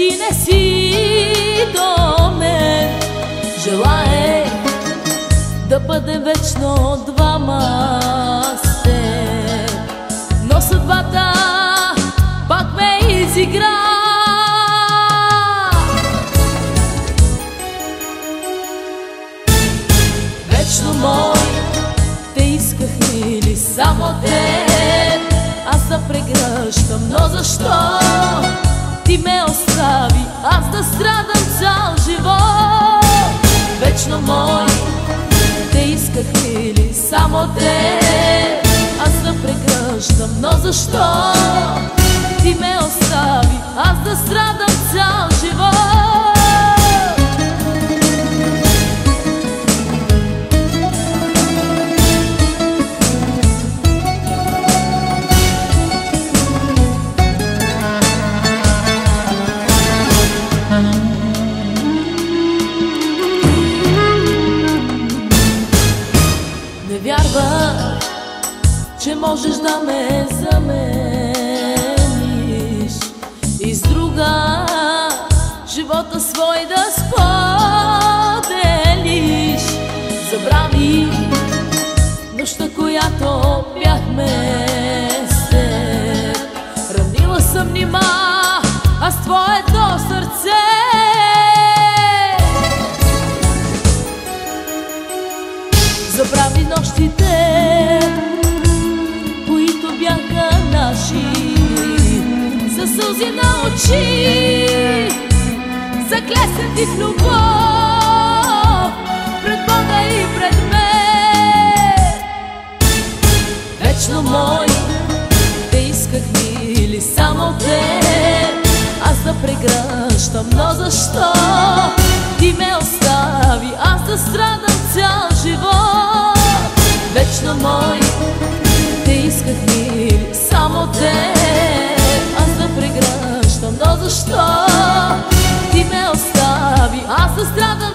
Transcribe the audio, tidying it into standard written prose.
ти не си до мен. Желаех да бъдем вечно двама с теб, но съдбата пак ме изигра. Вечно мой, те исках или само теб, аз да прегръщам, но защо ти ме остави, аз да страдам цял живот? Вечно мой, те исках или само теб, аз да прегръщам, но защо ти ме остави, аз да страдам цял живот? Не вярвах, че можеш да ме замениш и с друга живота свой да споделиш. Забрави нощта, която бяхме с теб. Ранила съм нима аз твоето сърце. Забрави нощите, които бяха наши, със сълзи на очи, заклесати в любов пред Бога и пред мен. Вечно мой, те исках или само теб, аз да прегръщам, но защо ти ме остави, аз да страдам цял живот? Вечно мой, те исках или само теб, аз да прегръщам, но защо ти ме остави, аз да страдам